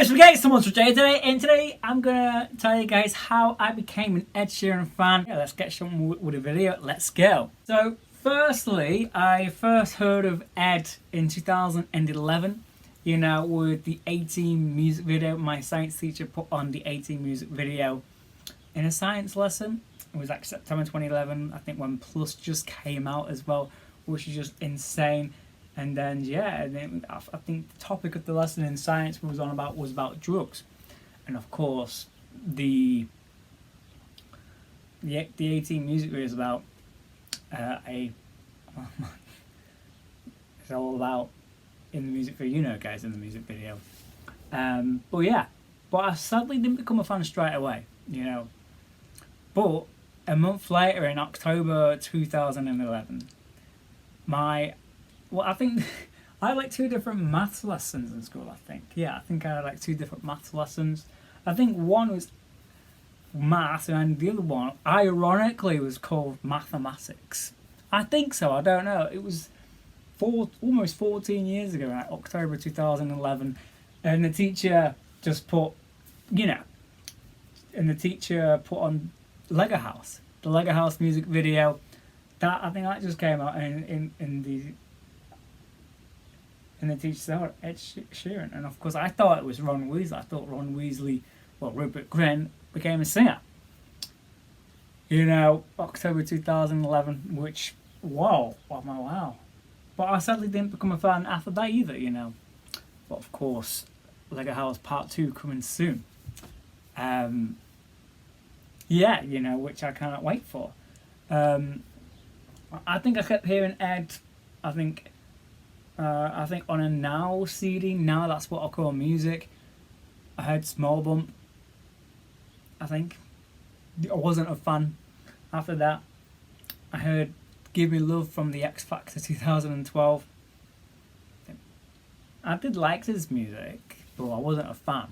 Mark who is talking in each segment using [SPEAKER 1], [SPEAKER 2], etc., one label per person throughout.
[SPEAKER 1] guys, we're getting someone today, and today I'm gonna tell you guys how I became an Ed Sheeran fan. Yeah, let's get someone with a video. Let's go. So, firstly, I first heard of Ed in 2011. You know, with the 18 music video. My science teacher put on the 18 music video in a science lesson. It was like September 2011, I think, when Plus just came out as well, which is just insane. And then I think the topic of the lesson in science was about drugs, and of course the 18 music video is about it's all about in the music video, you know, guys, in the music video. But I sadly didn't become a fan straight away, you know. But a month later, in October 2011, I think I had like 2 different maths lessons in school, I think. Yeah, I think I had like 2 different maths lessons. I think one was maths and the other one, ironically, was called mathematics. I think so, I don't know. It was almost 14 years ago, like October 2011. And the teacher just put, on the Lego House music video. I think that just came out in the teacher said, Ed Sheeran. And of course I thought it was Ron Weasley. I thought Ron Weasley, Rupert Grint, became a singer. You know, October 2011, which, wow. But I sadly didn't become a fan after that either, you know. But of course, Lego House Part 2 coming soon. Which I can't wait for. I think I kept hearing Ed, I think on a Now CD, now that's what I call music. I heard Small Bump. I think I wasn't a fan. After that, I heard Give Me Love from the X Factor 2012. I did like his music, but I wasn't a fan.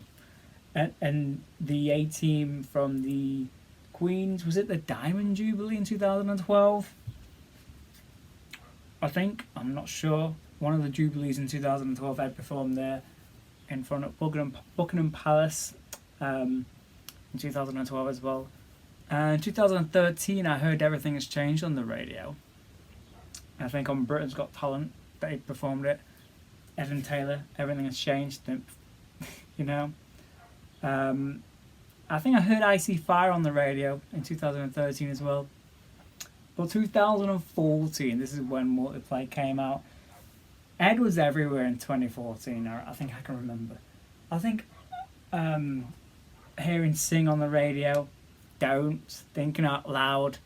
[SPEAKER 1] And the A-Team from the Queens, was it the Diamond Jubilee in 2012? I think, I'm not sure. One of the Jubilees in 2012, Ed performed there in front of Buckingham Palace in 2012 as well. And 2013, I heard Everything Has Changed on the radio. I think on Britain's Got Talent, they performed it. Evan Taylor, Everything Has Changed, you know. I think I heard Icy Fire on the radio in 2013 as well. But 2014, this is when Multiply came out. Ed was everywhere in 2014, I think I can remember. I think hearing Sing on the radio, Don't, Thinking Out Loud,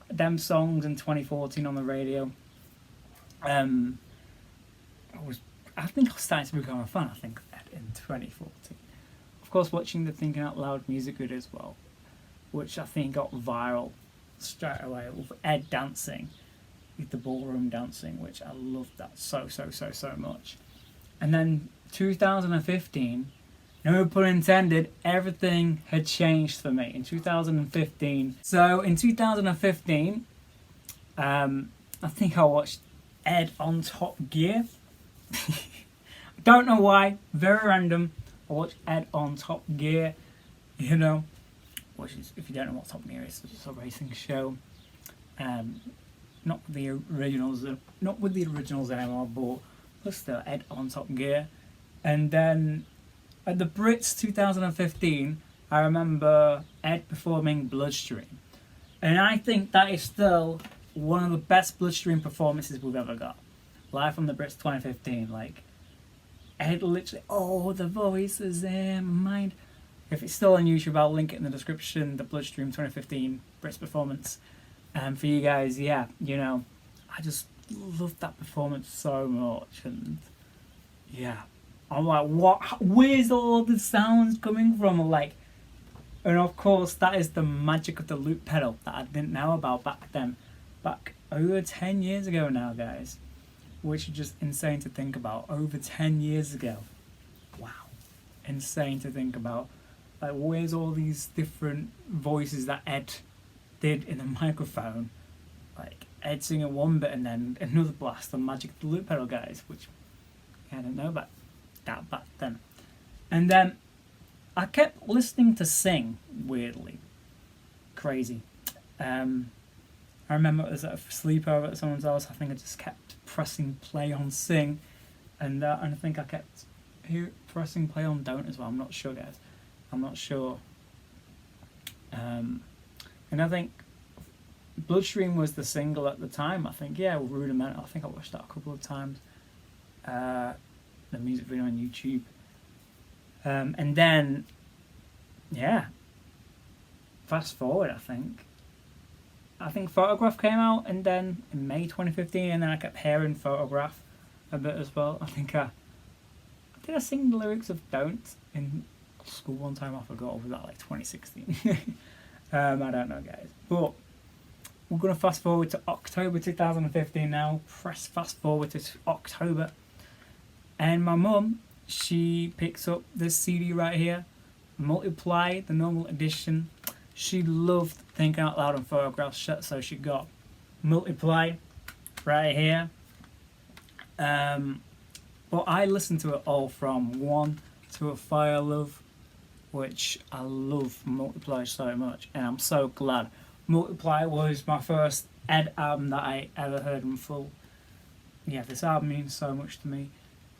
[SPEAKER 1] them songs in 2014 on the radio. I think I was starting to become a fan, I think, of Ed in 2014. Of course, watching the Thinking Out Loud music video as well, which I think got viral straight away with Ed dancing, with the ballroom dancing, which I loved that so much. And then 2015, no pun intended, everything had changed for me in 2015. So in 2015, I think I watched Ed on Top Gear. Don't know why, very random. I watched Ed on Top Gear, you know, which is, if you don't know what Top Gear is, it's a racing show. Not with the originals anymore, but still Ed on Top Gear. And then at the Brits 2015, I remember Ed performing Bloodstream, and I think that is still one of the best Bloodstream performances we've ever got. Live from the Brits 2015, like Ed literally, the voices in my mind. If it's still on YouTube, I'll link it in the description, the Bloodstream 2015 Brits performance. For you guys, I just loved that performance so much. And I'm like, what? Where's all the sounds coming from? And of course, that is the magic of the loop pedal that I didn't know about back then. Back over 10 years ago now, guys. Which is just insane to think about. Over 10 years ago. Wow. Insane to think about. Like, where's all these different voices that Ed did in the microphone? Like, Ed singing one bit and then another blast. The magic of the loop pedal, guys. Which I didn't know about that back then. And then I kept listening to Sing, weirdly. Crazy. I remember it was at a sleepover at someone's house. I think I just kept pressing play on Sing, and I think I kept pressing play on Don't as well. I'm not sure, guys. I'm not sure. And I think Bloodstream was the single at the time. I think, yeah, Rudimental. I think I watched that a couple of times. The music video on YouTube. And then, yeah, fast forward, I think Photograph came out, and then in May 2015, and then I kept hearing Photograph a bit as well. I think did I sing the lyrics of Don't in school one time? I forgot. Or was that like 2016? I don't know, guys. But we're going to fast forward to October 2015 now. Press fast forward to October. And my mum, she picks up this CD right here, Multiply, the normal edition. She loved Thinking Out Loud and Photographs, so she got Multiply right here. But I listened to it all from One to A Fire Love, which I love Multiply so much, and I'm so glad. Multiply was my first Ed album that I ever heard in full. Yeah, this album means so much to me,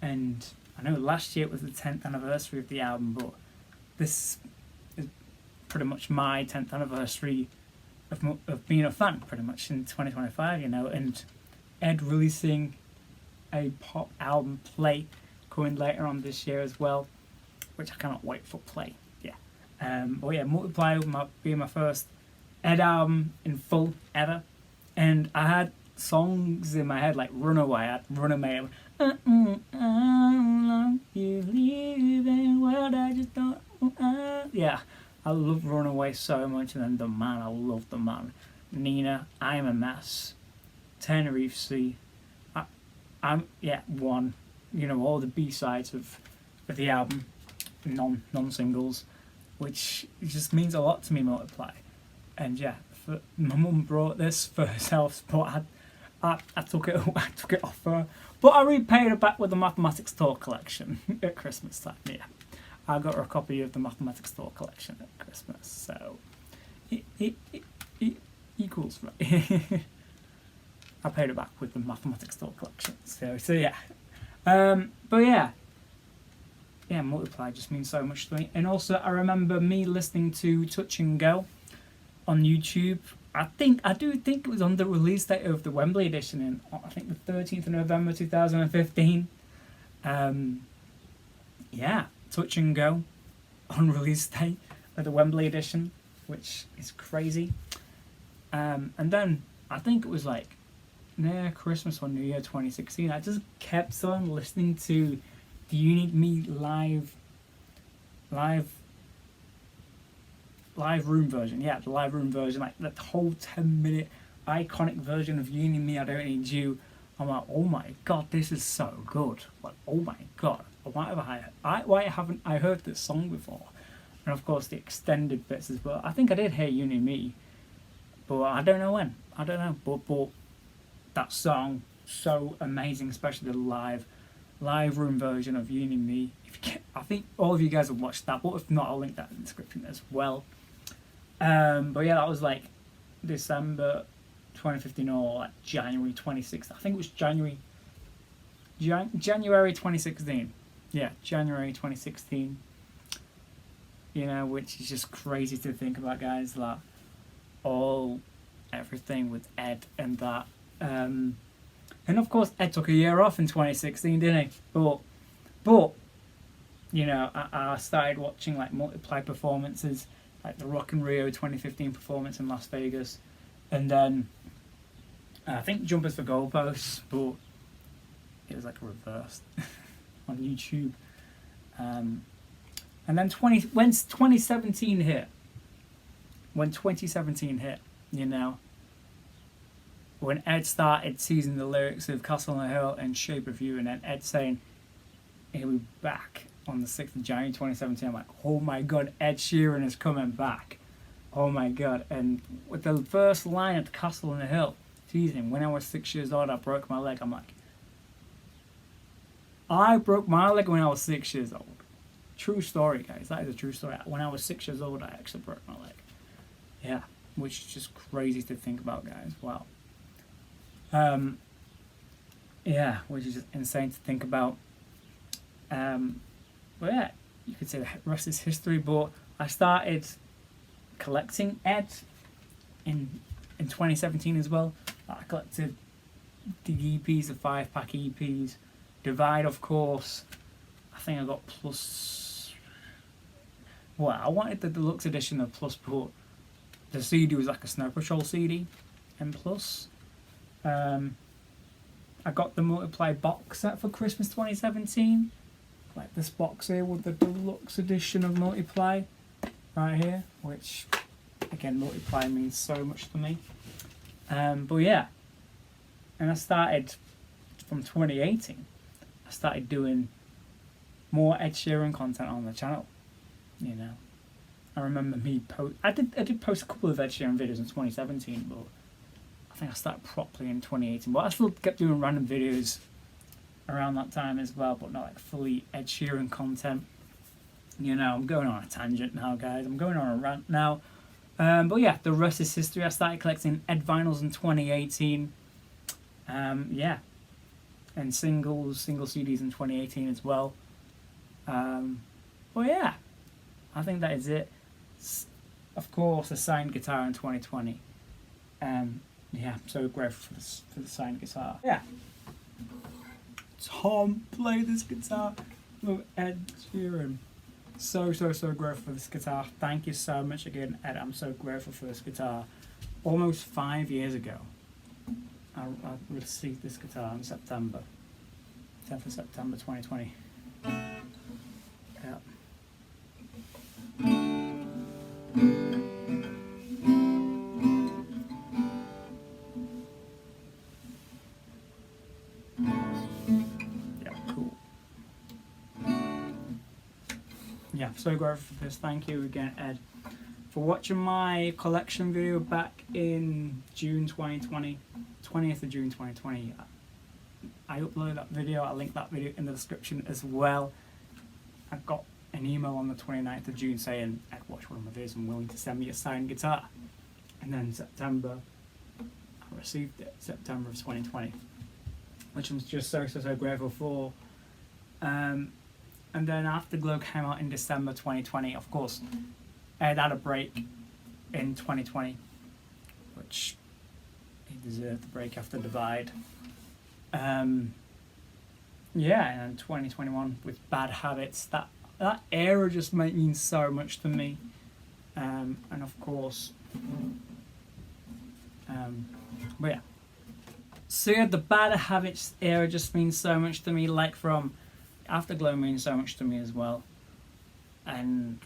[SPEAKER 1] and I know last year it was the 10th anniversary of the album, but this is pretty much my 10th anniversary of being a fan, pretty much, in 2025, you know, and Ed releasing a pop album, Play, coming later on this year as well, which I cannot wait for. Play, yeah. But yeah, Multiply being my first Ed album in full ever, and I had songs in my head like Runaway. I had Runaway. You leave in world I just don't. Yeah, I love Runaway so much, and then The Man. I love The Man. Nina, I'm a Mess, Tenerife Sea. One. You know, all the B-sides of the album, non-singles, which just means a lot to me, Multiply. And yeah, my mum brought this for herself, but I took it off her. But I repaid her back with the Mathematics Tour collection at Christmas time. Yeah, I got her a copy of the Mathematics Tour collection at Christmas, so it equals right. I paid her back with the Mathematics Tour collection. So yeah, but yeah, Multiply just means so much to me. And also, I remember me listening to Touch and Go on YouTube. I do think it was on the release date of the Wembley edition in, I think, the 13th of November 2015. Touch and Go on release date of the Wembley edition, which is crazy. And then I think it was like near Christmas or New Year 2016, I just kept on listening to the You Need Me live room version. Yeah, the live room version, like that whole 10-minute iconic version of You Need Me, I Don't Need You. I'm like, oh my god, this is so good. Like, oh my god, why haven't I heard this song before? And of course the extended bits as well. I think I did hear You Need Me, but I don't know when. I don't know, but that song, so amazing, especially the live room version of You Need Me. I think all of you guys have watched that, but if not, I'll link that in the description as well. But yeah, that was like December 2015 or like January 2016. I think it was January 2016. Yeah, January 2016. You know, which is just crazy to think about, guys. Like everything with Ed and that. And of course, Ed took a year off in 2016, didn't he? But you know, I started watching like Multiply performances, like the Rock in Rio 2015 performance in Las Vegas, and then I think Jumpers for Goalposts, but it was like reversed on YouTube. And then when 2017 hit, you know, when Ed started teasing the lyrics of Castle on the Hill and Shape of You, and then Ed saying he'll be back on the 6th of January 2017, I'm like, oh my god, Ed Sheeran is coming back. Oh my god. And with the first line at Castle on the Hill, teasing, when I was 6 years old, I broke my leg. I'm like, I broke my leg when I was 6 years old. True story, guys. That is a true story. When I was 6 years old, I actually broke my leg. Yeah, which is just crazy to think about, guys. Wow. Yeah, which is just insane to think about. But yeah, you could say the rest is history. But I started collecting Ed in 2017 as well. I collected the EPs, the 5-pack EPs. Divide, of course. I think I got plus. Well, I wanted the deluxe edition of Plus, but the CD was like a Snow Patrol CD, and Plus. I got the Multiply box set for Christmas 2017. Like this box here with the deluxe edition of Multiply right here, which again, Multiply means so much to me. But yeah, and I started from 2018. I started doing more Ed Sheeran content on the channel. You know, I remember me I did post a couple of Ed Sheeran videos in 2017, but I think I started properly in 2018. But I still kept doing random videos around that time as well, but not like fully Ed Sheeran content. You know, I'm going on a tangent now, guys. I'm going on a rant now. But yeah, the rest is history. I started collecting Ed vinyls in 2018. Yeah, and single CDs in 2018 as well. Well, yeah, I think that is it. Of course, a signed guitar in 2020. Yeah, I'm so grateful for the signed guitar. Yeah. Tom, play this guitar with Ed Sheeran. So grateful for this guitar. Thank you so much again, Ed. I'm so grateful for this guitar. Almost 5 years ago, I received this guitar in September. 10th of September 2020. Yeah. Yeah, so grateful for this. Thank you again, Ed, for watching my collection video back in June 2020, 20th of June 2020. I uploaded that video. I'll link that video in the description as well. I got an email on the 29th of June saying, Ed, watch one of my videos, I'm willing to send me a signed guitar. And then September, I received it, September of 2020, which I'm just so grateful for. And then Afterglow came out in December 2020. Of course, Ed had a break in 2020, which he deserved the break after Divide. Yeah, and 2021 with Bad Habits. That era just means so much to me. And of course, but yeah. So yeah, the Bad Habits era just means so much to me. Like from Afterglow means so much to me as well. And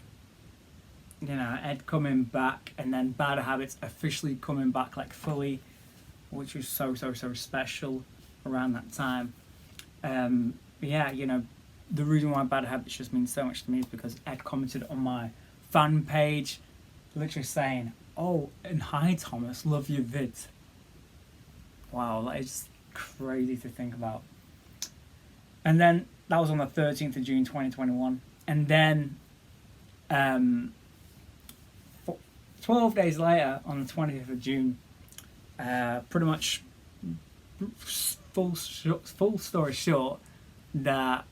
[SPEAKER 1] you know, Ed coming back, and then Bad Habits officially coming back like fully, which was so special around that time. Yeah, you know, the reason why Bad Habits just means so much to me is because Ed commented on my fan page, literally saying, "Oh, and hi Thomas, love your vids." Wow, that is crazy to think about. And then that was on the 13th of June 2021, and then 12 days later, on the 20th of June, pretty much full story short, that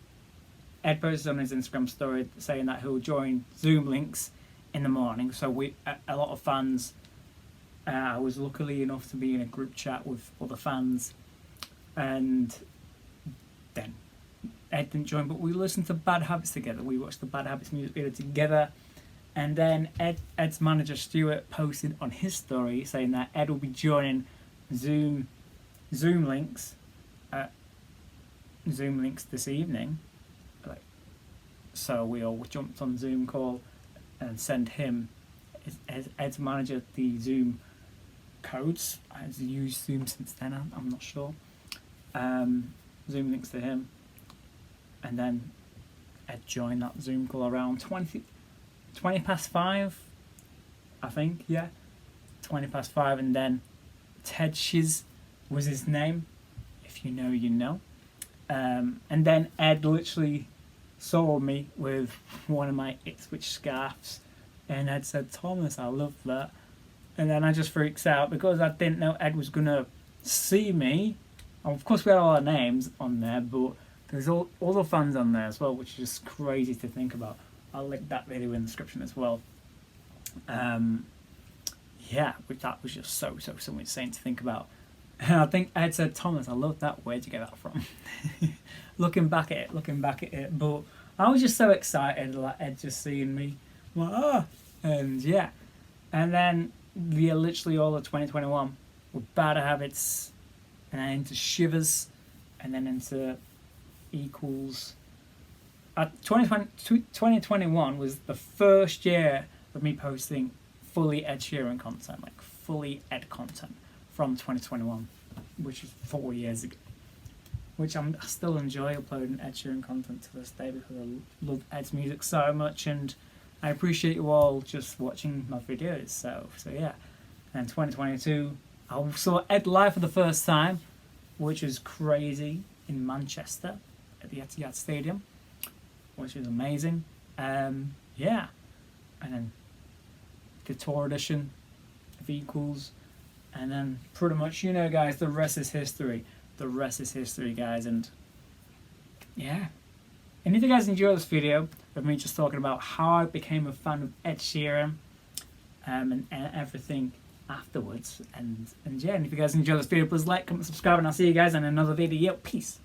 [SPEAKER 1] Ed posted on his Instagram story saying that he'll join Zoom links in the morning. So a lot of fans, I was lucky enough to be in a group chat with other fans, and then Ed didn't join, but we listened to Bad Habits together. We watched the Bad Habits music video together, and then Ed's manager Stuart posted on his story saying that Ed will be joining Zoom links this evening. So we all jumped on Zoom call and sent him, Ed's manager, the Zoom codes. I've used Zoom since then, I'm not sure. Zoom links to him, and then Ed joined that Zoom call around 20 past 5, I think, yeah, 20 past 5, and then Ted Shiz was his name, if you know, you know. And then Ed literally saw me with one of my Ipswich scarves, and Ed said, "Thomas, I love that." And then I just freaks out because I didn't know Ed was gonna see me. And of course, we had all our names on there, but there's all the fans on there as well, which is just crazy to think about. I'll link that video in the description as well. Yeah, which that was just so insane to think about. And I think Ed said, "Thomas, I love that. Where'd you get that from?" looking back at it, but I was just so excited, like Ed just seeing me, I'm like, ah, and yeah, and then literally all of 2021 with Bad Habits, and then into Shivers, and then into Equals. 2021 was the first year of me posting fully Ed Sheeran content, like fully Ed content from 2021, which is 4 years ago. Which I still enjoy uploading Ed Sheeran content to this day because I love Ed's music so much, and I appreciate you all just watching my videos. So yeah. And 2022, I saw Ed live for the first time, which was crazy, in Manchester at the Etihad Stadium, which was amazing. Yeah, and then the tour edition of Equals, and then pretty much, you know, guys, the rest is history. The rest is history, guys, and yeah. And if you guys enjoy this video of me just talking about how I became a fan of Ed Sheeran, and everything afterwards, and yeah, and if you guys enjoy this video, please like, comment, subscribe, and I'll see you guys in another video. Peace.